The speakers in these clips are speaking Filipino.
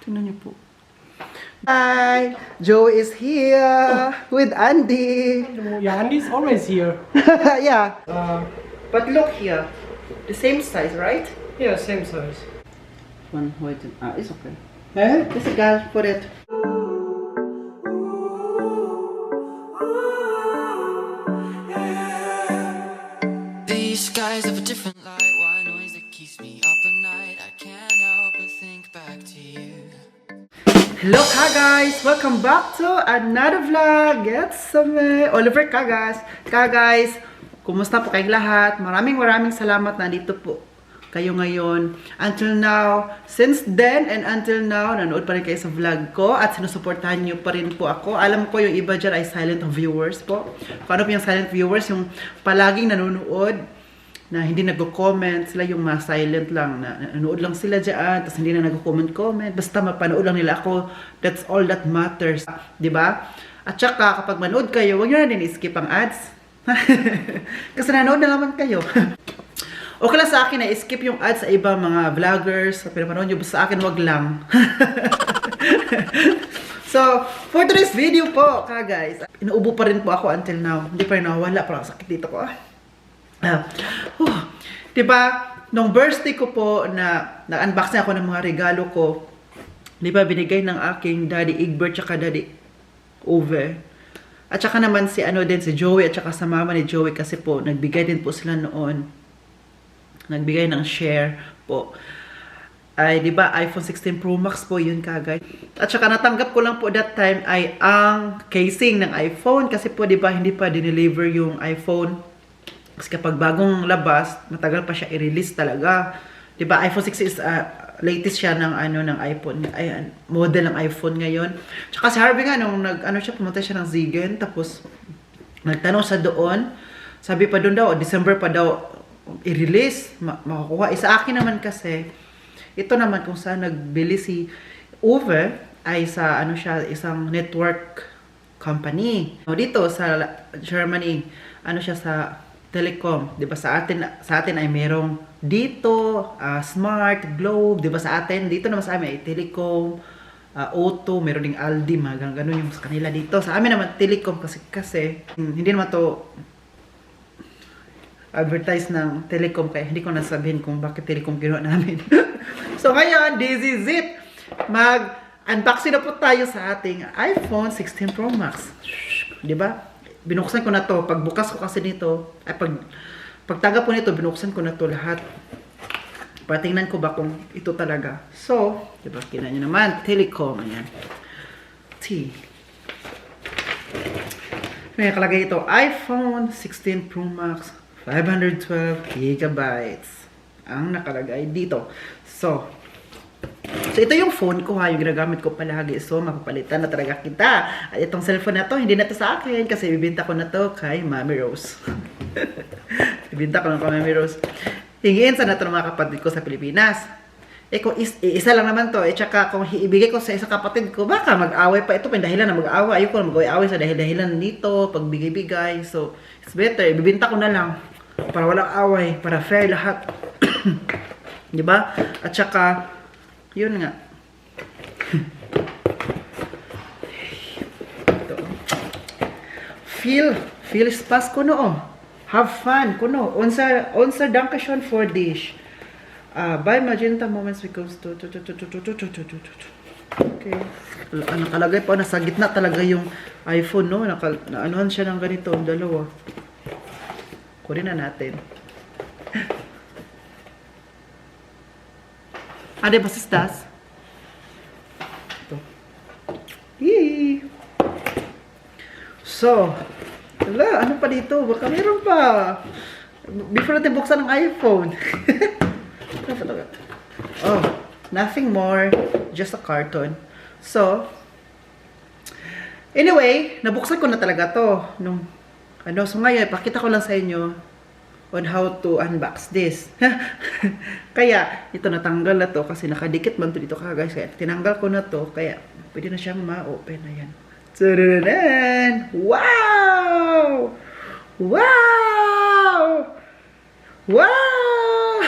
Tingnan niyo po. Hi! Joe is here with Andy. Yeah, Andy's always here. Yeah. But look here. The same size, right? Yeah, same size. One white. It's okay. Eh? It's a girl. Put it. These skies have a different light. Why noise that keeps me up at night? I can't help but think back to you. Hello guys! Welcome back to another vlog. It's Oliver Cagas. Guys, kumusta po kayong lahat? Maraming salamat na dito po kayo ngayon. Until now, since then and until now, nanood pa rin kayo sa vlog ko at sinusuportahan nyo pa rin po ako. Alam ko yung iba dyan ay silent viewers po. Kung ano po yung silent viewers, yung palaging nanonood na hindi nagko-comment, sila yung mga silent lang, na nanood lang sila dyan, tapos hindi na nagko-comment, basta mapanood lang nila ako, that's all that matters, di ba? At saka, kapag manood kayo, huwag nyo na din skip ang ads. Kasi nanood na naman kayo. Okay lang sa akin na skip yung ads sa ibang mga vloggers, pinapanood nyo, basta sa akin wag lang. So, for today's video po, guys, inuubo pa rin po ako until now, hindi pa rin nawala, parang sakit dito ko. Diba, nung birthday ko po na-unboxing ako ng mga regalo ko, diba, binigay ng aking Daddy Egbert tsaka Daddy Ove. At saka naman si si Joey at saka sa mama ni Joey kasi po, nagbigay din po sila noon. Nagbigay ng share po. Ay, diba, iPhone 16 Pro Max po yun guys. At saka natanggap ko lang po that time ay ang casing ng iPhone kasi po diba, hindi pa dineliver yung iPhone. Kasi kapag bagong labas, matagal pa siya i-release talaga. Diba, iPhone 6 is latest siya ng ng iPhone, model ng iPhone ngayon. Tsaka si Harvey nga nung pumunta siya ng Zigen, tapos nagtanong sa doon. Sabi pa doon daw, December pa daw i-release, makakuha. Sa akin naman kasi, ito naman kung saan nagbili si Uwe ay sa isang network company. Dito sa Germany, siya sa Telecom, 'di ba sa atin ay merong dito Smart, Globe, 'di ba sa atin dito naman sa amin ay Telecom, Auto, meron ding Aldi, mga ganun yung sa kanila dito. Sa amin naman Telecom kasi hindi naman to advertise ng Telecom kaya hindi ko nasabihin kung bakit Telecom ginawa namin. So ngayon, this is it. Mag-unboxing na po tayo sa ating iPhone 16 Pro Max. 'Di ba? Binuksan ko na to. Pagbukas ko kasi nito, ay pagtanggap ko nito, binuksan ko na to lahat. Patingnan ko ba kung ito talaga. So, diba, kita nyo naman, Telecom, ayan. May nakalagay ito, iPhone 16 Pro Max, 512 gigabytes. Ang nakalagay dito. So ito yung phone ko yung ginagamit ko palagi. So, mapapalitan na talaga kita. At itong cellphone na to, hindi na to sa akin kasi bibinta ko na to kay Mami Rose. Bibinta ko na kay Mami Rose. Hingiin sana to ng mga kapatid ko sa Pilipinas. Kung isa lang naman to, tsaka kung ibigay ko sa isa kapatid ko, baka mag-away pa ito. Dahilan na mag-away. Ayoko na mag-away sa dahilan dito, pagbigay-bigay. So, it's better. Ibibinta ko na lang para walang away, para fair lahat. Diba? At saka, yun nga. Ito. Feel spas ko no. Have fun ko no. Unsa Dankeschön for dish. Buy magenta moments because okay. Nakalagay pa nasa gitna talaga yung iPhone no. Naanuhan siya ng ganito, dalawa. Kunin na natin. Was ist das? Ito. Yee! So, wala, ano pa dito? Baka meron pa. Before natin buksan ng iPhone. Oh, nothing more. Just a carton. So, anyway, nabuksan ko na talaga to. So ngayon, pakita ko lang sa inyo on how to unbox this. Kaya, ito natanggal na to kasi nakadikit man to dito guys. Kaya tinanggal ko na to. Kaya, pwede na siyang ma-open. Ayan. Tadaadan! Wow! Wow! Wow!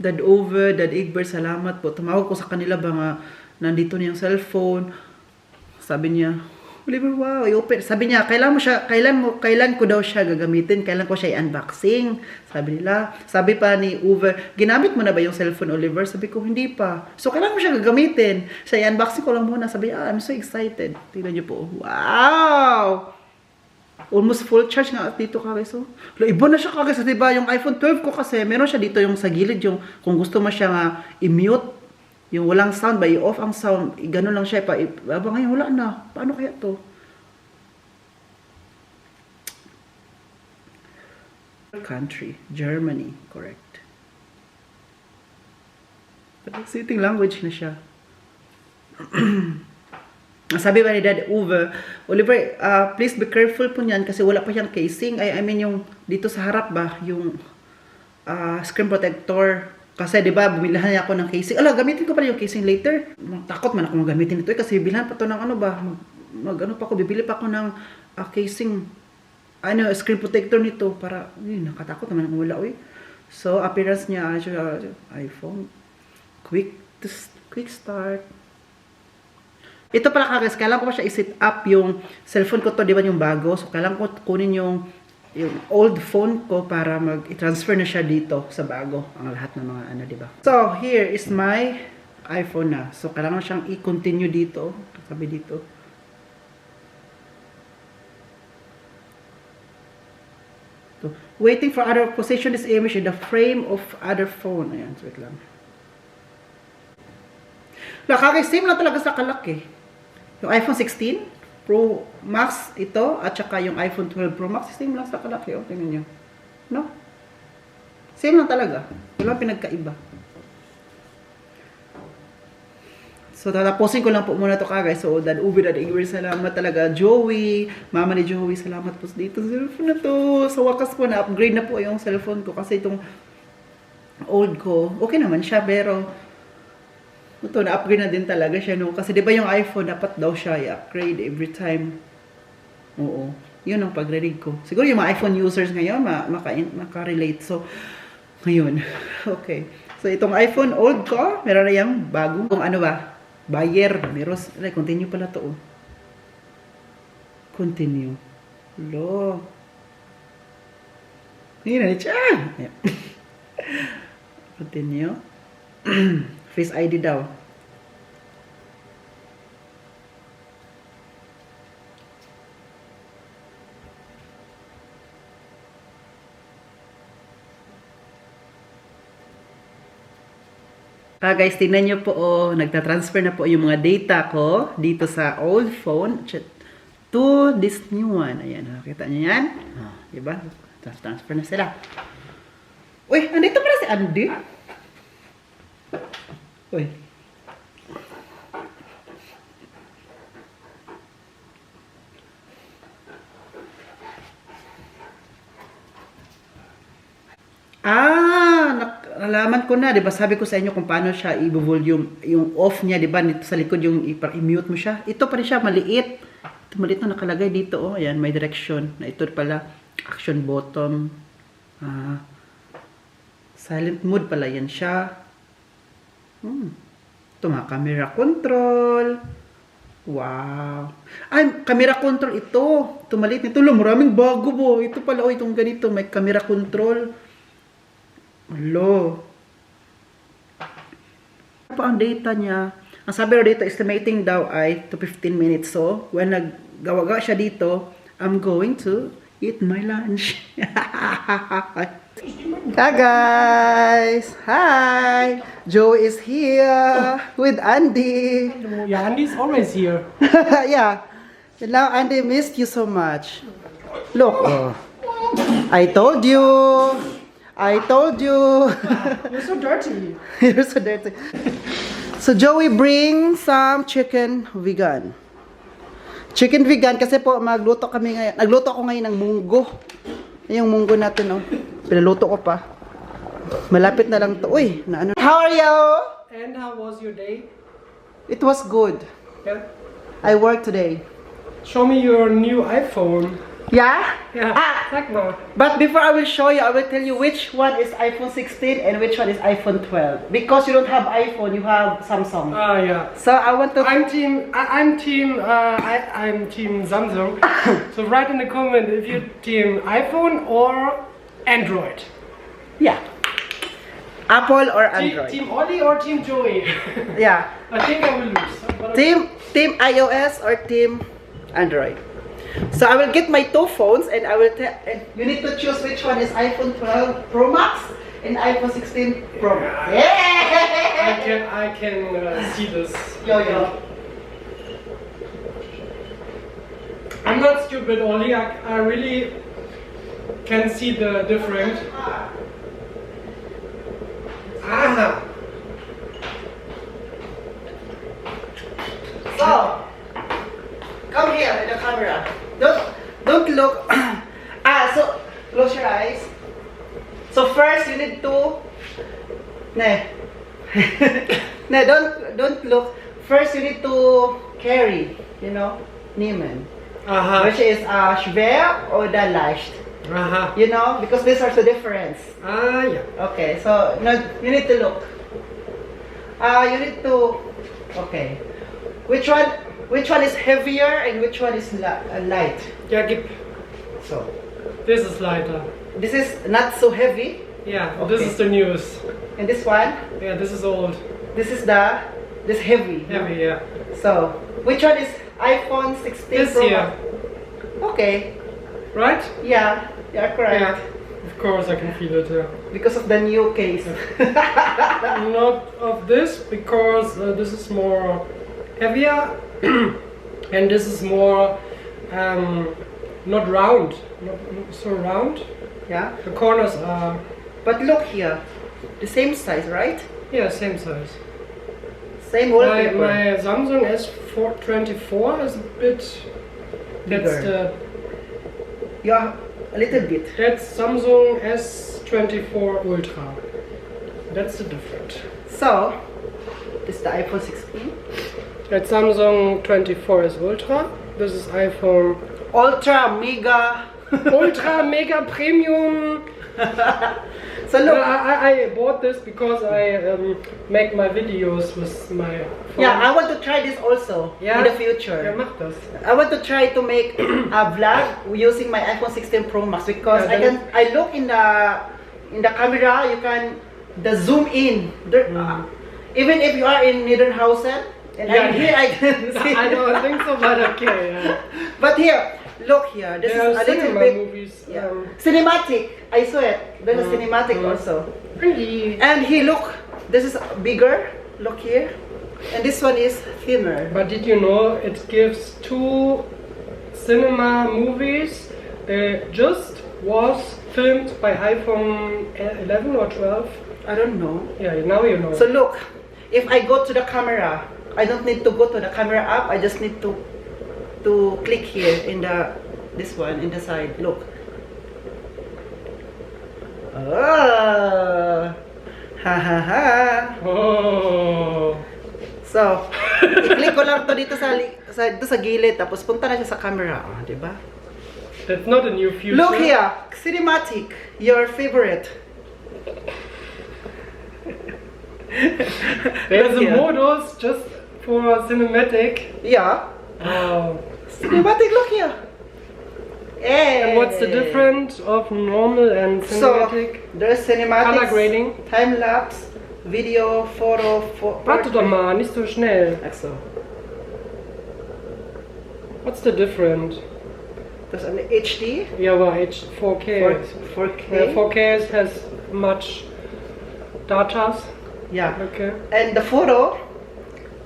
Dad Over, Dad Egbert, salamat po. Tumawag ko sa kanila ba nga, nandito na yung cellphone. Sabi niya, Oliver, wow, i-open. Sabi niya, kailan ko daw siya gagamitin? Kailan ko siya i-unboxing? Sabi nila. Sabi pa ni Uber, ginamit mo na ba yung cellphone, Oliver? Sabi ko, hindi pa. So, kailan mo siya gagamitin? So, i-unboxing ko lang muna. Sabi niya, I'm so excited. Tingnan niyo po. Wow! Almost full charge nga dito kagay. So, iba na siya kagay. So, diba, yung iPhone 12 ko kasi, meron siya dito yung sa gilid, yung kung gusto mo siya nga i-mute, yung walang sound ba, i-off ang sound, gano'n lang siya, ngayon wala na, paano kaya to? Country, Germany, correct. Sitting language na siya. Sabi ba ni Dad Uwe, Oliver, please be careful po niyan kasi wala pa siyang casing. I mean yung dito sa harap ba, yung screen protector. Kasi 'di ba, bumilahan niya ako ng casing. Gamitin ko pala yung casing later. Takot man ako gamitin ito kasi bilhan pa to ng ano ba, bibili pa ako ng casing screen protector nito para nakatakot naman ako wala So appearance niya iPhone quick start. Ito pala guys, kailangan ko pa siya i-set up yung cellphone ko to, 'di ba yung bago. So kailangan ko kunin yung old phone ko para i-transfer na siya dito sa bago ang lahat ng mga di ba? So, here is my iPhone na. So, kailangan siyang i-continue dito. Sabi dito. So, waiting for other position this image in the frame of other phone. Ayan, wait lang. Same lang talaga sa kalaki. Yung iPhone 16 Pro Max ito, at saka yung iPhone 12 Pro Max, same lang sa kalaki. Tingnan nyo. No? Same lang talaga. Walang pinagkaiba. So, tatapusin ko lang po muna ito guys. So, Dad Ubi, Dad Igor, salamat talaga. Joey, mama ni Joey, salamat po dito sa cellphone na to. Sa wakas po, na-upgrade na po yung cellphone ko. Kasi itong old ko, okay naman siya, pero ito, na-upgrade na din talaga siya, no? Kasi di ba yung iPhone, dapat daw siya i-upgrade every time. Oo. Yun ang pagre-read ko. Siguro yung mga iPhone users ngayon, makarelate. So, ngayon. Okay. So, itong iPhone old ko, meron na yung bagong, kung ano ba, buyer. Meron, continue pala to, oh. Continue. Hello. Ngayon na siya. Continue. Face ID daw. Guys, tingnan nyo po, nagta-transfer na po yung mga data ko dito sa old phone to this new one. Ayan, nakita nyo yan? Diba? Transfer na sila. Uy, andito pala si Andy. Uy. Nalaman ko na, 'di ba? Sabi ko sa inyo kung paano siya i-volume, yung off niya, 'di ba? Dito sa likod yung i-mute mo siya. Ito pa rin siya maliit. Ito maliit na nakalagay dito, oh. Ayan, may direction. Na ito pala action button. Silent mode pala yan siya. Ito nga, camera control. Wow. Ay, camera control ito. Ito maliit nito. Maraming bago po. Ito pala, itong ganito. May camera control. Hello. Ano pa ang data niya? Ang sabi rin dito, estimating daw ay to 15 minutes. So, when naggawaga siya dito, I'm going to eat my lunch. Hi guys! Hi! Joe is here with Andy. Yeah, Andy's always here. Yeah. And now Andy missed you so much. Look. I told you. I told you. You're so dirty. You're so dirty. So Joey bring some chicken vegan. Chicken vegan kasi po magluto kami ngayon. Nagluto ako ngayon ng munggo. Yung munggo natin, oh. Pinaluto ko pa. Malapit na lang to. Uy, na ano. How are you? And how was your day? It was good. Yeah. I worked today. Show me your new iPhone. Yeah? Yeah. Ah, Sag mal. but before I will show you, I will tell you which one is iPhone 16 and which one is iPhone 12. Because you don't have iPhone, you have Samsung. Ah, yeah. So I want to... I'm team Samsung. So write in the comment if you team iPhone or Android. Yeah. Apple or Android. Team Ollie or Team Joey? Yeah. I think I will lose. But Team iOS or Team Android. So I will get my two phones and I will tell, and you need to choose which one is iPhone 12 Pro Max and iPhone 16 Pro Max. Yeah. I can see this. Yo yo. I'm not stupid, Ollie. I really can see the difference. Aha. So come here in the camera. Don't look. So close your eyes. So first you need to don't look. First you need to carry, nehmen. Aha. Which is schwer oder leicht. Aha. Because these are the difference. Ah, yeah. Okay, so now you need to look. You need to. Okay, which one is heavier and which one is light? Yeah, gib. So This is lighter. this is not so heavy, Yeah, Okay. this is the newest. and this one, Yeah, this is old. this is this heavy. no? Heavy, yeah. So which one is iPhone 16 This Pro here. Max? Okay, Right? yeah, you're correct. Yeah. Of course I can feel it, yeah. Because of the new case. Not of this, because this is more heavier and this is more not round. Not so round. Yeah, The corners are, but look here, the same size, right? yeah, same size. Same My, wallpaper. my Samsung S24 is a bit. That's Bigger. Yeah, a little bit. that's Samsung S24 Ultra. That's the difference. So, this is the iPhone 16. That Samsung 24 is Ultra. This is iPhone Ultra, Mega. Ultra Mega Premium. So look, I bought this because I make my videos with my phone. yeah, I want to try this also Yeah. in the Ja, future. mach das. I want to try to make a vlog using my iPhone 16 Pro Max because Yeah, I look in the camera, you can zoom in. Even if you are in Niederhausen and Yeah. I'm here, I can see. I don't think so, but okay. Yeah. But here, look here. This There are is a little cinema bit movies. yeah. Cinematic. I saw it. There's a cinematic also. Really. And here, look. This is bigger. Look here. And this one is thinner. But did you know it gives 2 cinema movies? They just was filmed by iPhone 11 or 12. I don't know. Yeah, now you know. So look, if I go to the camera, I don't need to go to the camera app. I just need to click here in this one in the side. Look. Oh, ha ha ha. Oh. So, i-click ko lang to dito dito sa gilid tapos punta na siya sa camera, di ba? That's not a new future. Look here, cinematic, your favorite. There's a here. modus just for cinematic. Yeah, Oh. cinematic. Look here. Hey. And what's the difference of normal and So, cinematic? there's cinematic, Color grading. time lapse, video, photo, Warte doch mal, nicht so schnell. Ach so. What's the difference? There's an HD, Yeah, well, 4K. 4K. 4K has much data. Yeah. Okay. And the photo,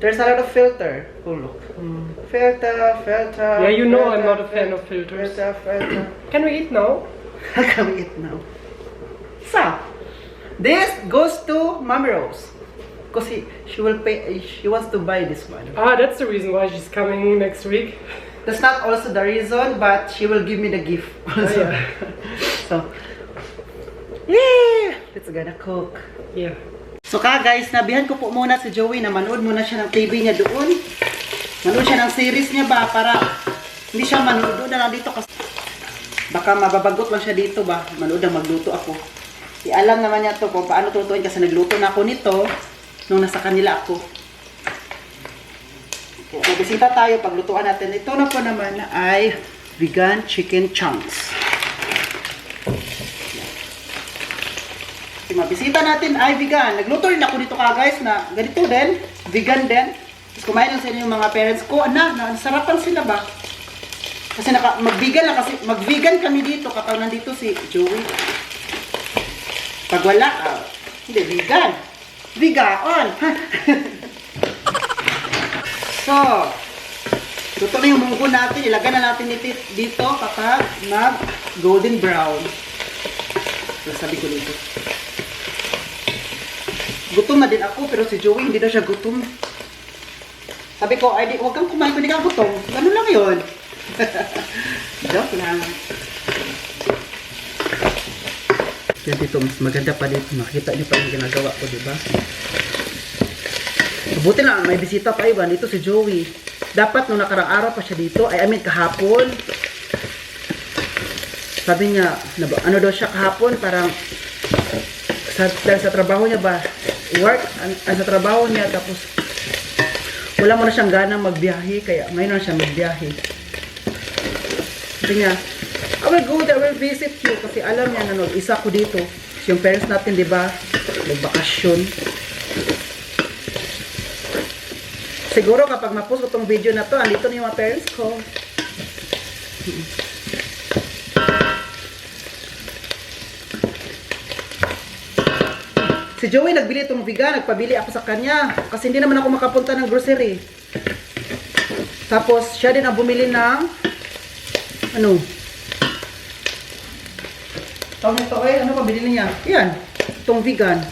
there's a lot of filter. Oh look. Filter. Yeah, you know I'm filter, not a fan of filters. Filter. Can we eat now? How can we eat now? So, this goes to Mommy Rose. Because she wants to buy this one. Ah, that's the reason why she's coming next week. That's not also the reason, but she will give me the gift also. yeah. So, yeah! Let's gonna cook. Yeah. So guys, nabihan ko po muna si Joey na manood muna siya ng TV niya doon. Manood siya ng series niya ba para hindi siya manood doon na lang dito kasi Baka mababagot lang siya dito ba? Manood ang magluto ako. Alam naman niya to kung paano tutuin kasi nagluto na ako nito nung nasa kanila ako. Okay, magbisita tayo paglutuan natin. Ito na po naman ay vegan chicken chunks. Okay, mabisita natin ay vegan. Nagluto rin ako dito guys na ganito din, vegan din. Tapos kumain lang sa inyo yung mga parents ko. Nasarapan sila ba? Kasi mag-vegan kami dito kapag nandito si Joey. Pag wala, hindi, vegan. Vegan! So, luto na yung munggo natin. Ilagay na natin dito kapag mag-golden brown. So, sabi ko dito. Gutom na din ako, pero si Joey hindi na siya gutom. Sabi ko, ay, huwag kang kumain kung hindi ka gutom. Ganun lang yun. Joke lang. Yan dito, mas maganda pa dito. Makita niyo pa yung ginagawa ko, diba? Mabuti lang, may bisita pa iwan. Dito si Joey. Dapat nung nakarang araw pa siya dito, I mean kahapon. Sabi niya, ano daw siya kahapon, parang sa trabaho niya ba, sa trabaho niya, tapos wala mo na siyang ganang magbiyahe, kaya ngayon na siya magbiyahe. Sabi niya, I will go there, I will visit you. Kasi alam niya na isa ko dito. Yung parents natin, di ba? Nagbakasyon. Siguro kapag ma-post ko tong video na to, andito na yung mga parents ko. Si Joey nagbili itong vegan, nagpabili ako sa kanya. Kasi hindi naman ako makapunta ng grocery. Tapos, siya din ang bumili ng tawag nito ano pa binili niya? Yan, itong vegan.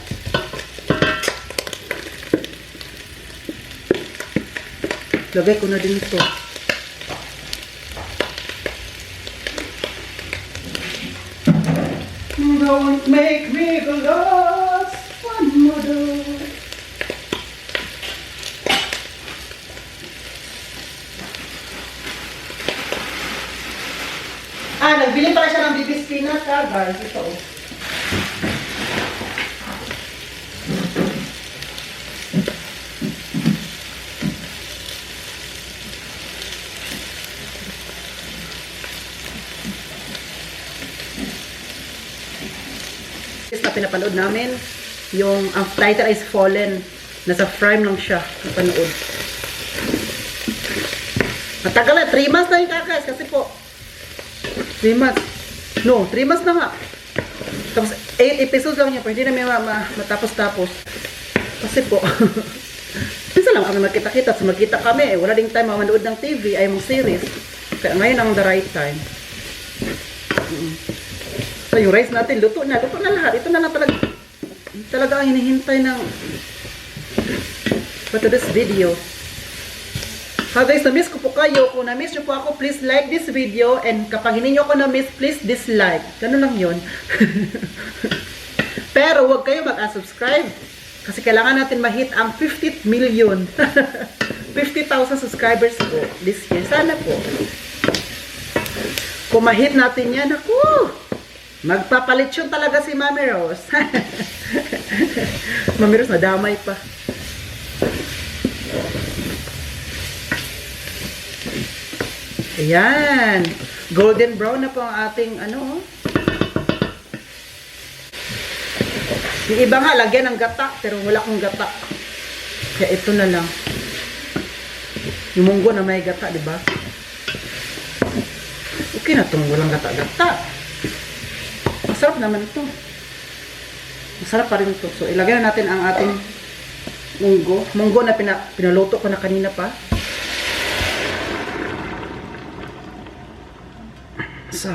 Lagay ko na din ito. Don't make me the last one more. Nagbili pa siya ng bibis peanut guys. Ito. Na pinapanood namin, yung ang title is Fallen. Nasa frame lang siya napanood. Matagal na, 3 months na yung guys, kasi po 3 months. No, 3 months na nga. Tapos 8 episodes lang niya, pero hindi namin matapos-tapos. Kasi po, minsan lang kami magkita-kita. So magkita kami, wala ding time manood ng TV, ay mong series. Kaya ngayon ang the right time. So yung rice natin, luto na lahat. Ito na lang talaga ang hinihintay ng for today's video. Guys, na-miss ko po kayo. Kung na-miss nyo po ako, please like this video. And kapag hindi nyo ako na-miss, please dislike. Ganun lang yun. Pero huwag kayo mag-unsubscribe. Kasi kailangan natin ma-hit ang 50 million. 50,000 subscribers po this year. Sana po. Kung ma-hit natin yan, ako, magpapalit yun talaga si Mami Rose. Mami Rose, nadamay pa. Ayan. Golden brown na po ang ating Yung iba nga, lagyan ng gata. Pero wala akong gata. Kaya ito na lang. Yung munggo na may gata, di ba? Okay na itong walang gata-gata. Masarap naman ito. Masarap pa rin ito. So, ilagay na natin ang ating munggo. Munggo na pinaluto ko na kanina pa. So,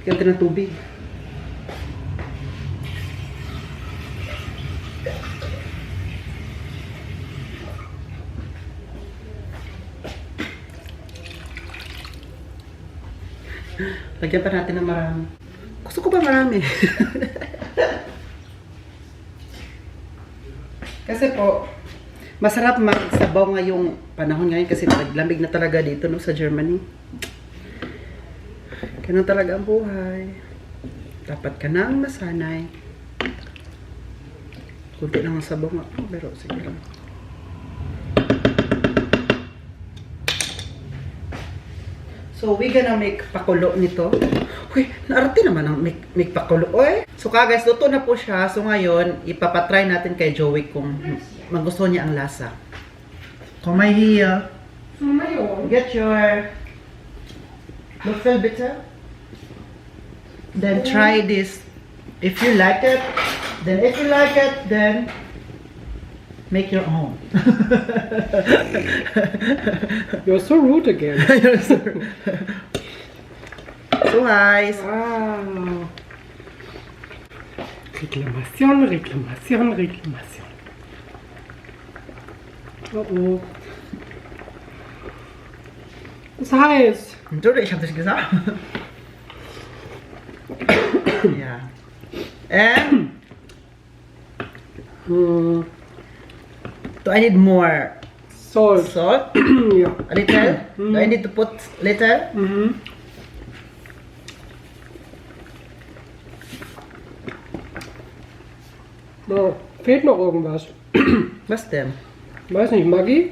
kaya ng tubig. Lagyan pa natin ng marami. Gusto ko ba marami? Kasi po, Masarap magsabaw ngayong panahon ngayon kasi naglamig na talaga dito no sa Germany. Ganun talaga ang buhay. Dapat ka nang masanay. Kunti lang ang sabaw nga. Pero sige lang. So, we gonna make pakulo nito. Uy, naarte naman ang make pakulo. Oy. So, guys, luto na po siya. So, ngayon, ipapatry natin kay Joey kung magustuhan niya ang lasa. Komm mal hier. Get your bitter. Then try this. If you like it, then make your own. You're so rude again. So guys, Wow. Reklamation. Oh. Das heißt, Entschuldigung, ich habe das gesagt. Ja. Do I need more Salt. salt? Ja. A little? Do I need to put little? Oh, fehlt noch irgendwas. Was denn? Weiß nicht, Maggi?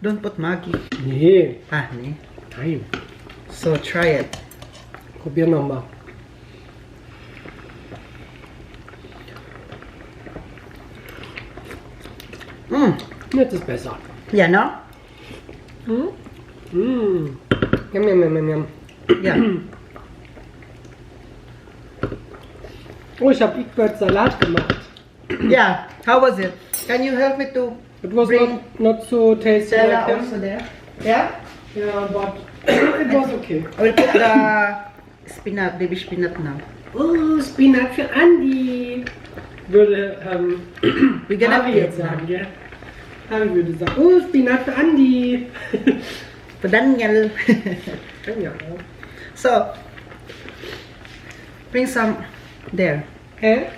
Don't put Maggi. Nee. Ah, nee. Nein. So try it. Probier nochmal. Jetzt ist besser. Ja, no? Yum, yum. Ja. Oh, ich habe Egbert Salat gemacht. Yeah. How was it? Can you help me to It was bring not so tasty Stella like him. also there? Yeah? Yeah, but it was okay. I will put the spinach, baby spinach now. Oh, Spinat für Andi. Würde We gonna Harry jetzt sagen, gell? Harry würde sagen, oh, Spinat für Andi. For Daniel. Ja. So, bring some there. Hä?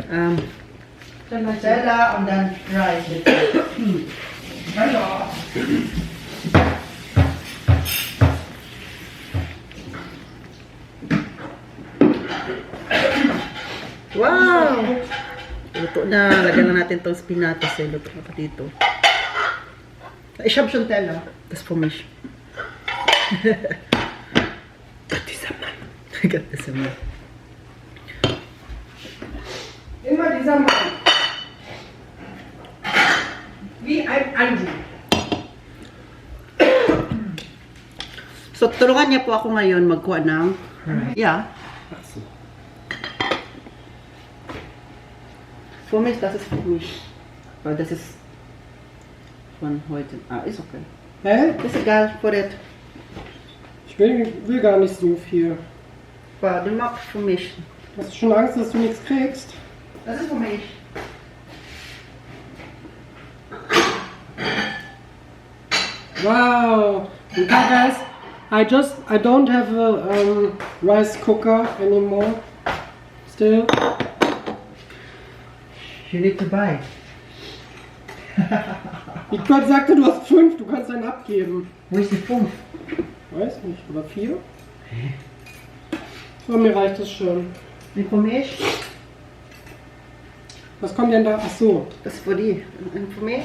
Stella and then rice. Wow! Luto na. Lagyan na natin tong spinatus eh. Luto na pa dito. Ich hab schon Teller. Das ist für mich. Gott, dieser Mann. Gott, das ist immer. Immer dieser Mann. Wie ein Andi. So, tulungan niya po ako ngayon magkuha ng... Yeah. Ach so. Für mich, das ist für mich. Weil das ist von heute. Ah, ist okay. Hä? Ist egal, for it. Ich will gar nicht so viel. Aber du magst für mich. Hast du schon Angst, dass du nichts kriegst? Das ist für mich. Wow. Okay, guys, I don't have a rice cooker anymore. Still. You need to buy. Egbert sagte, du hast 5, du kannst einen abgeben. Wo ist die 5? Weiß nicht, oder 4? So, mir reicht das schon. Die für mich? Was kommt denn da? Ach so. Das ist für die. Und für mich?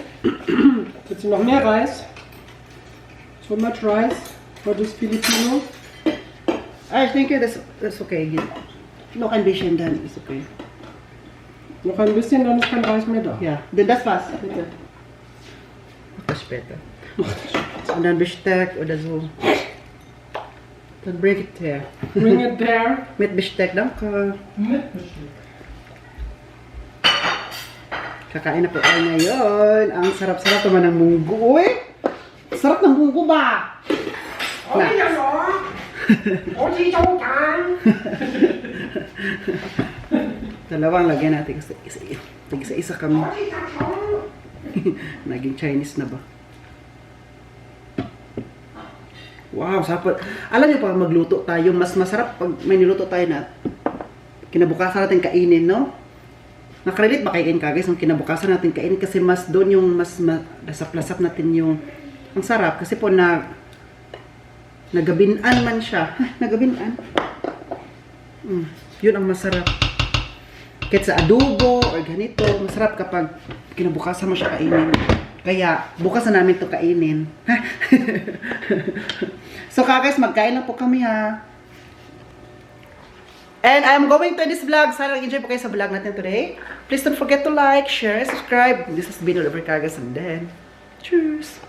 Willst du noch mehr Reis? So much rice for this Filipino? Ah, ich denke, das ist okay. Noch ein bisschen, dann ist okay. Noch ein bisschen, dann ist kein Reis mehr da. Ja, denn das war's, bitte. Mach das später. Und dann Besteck oder so. Dann bring it here. Bring it there. Mit Besteck, danke. Kakain na po tayo ngayon. Ang sarap-sarap naman ng munggo. Uy! Sarap ng munggo ba? Na. Dalawang lagyan natin kasi isa kami. Naging Chinese na ba? Wow, sarap. Alam niyo pa, magluto tayo. Mas masarap pag may niluto tayo na kinabukasan natin kainin, no? nakarelate ba kayo ka guys, yung kinabukasan natin kainin kasi mas doon yung mas lasap-lasap natin yung ang sarap kasi po nagabinan man siya. Nagabinan. Yun ang masarap. Kahit sa adobo or ganito, masarap kapag kinabukasan mo siya kainin. Kaya, bukas na namin to kainin. So, guys, magkain lang po kami ha. And I'm going to end this vlog. Sana nag-enjoy po kayo sa vlog natin today. Please don't forget to like, share, and subscribe. This has been Oliver Cargas and then, cheers!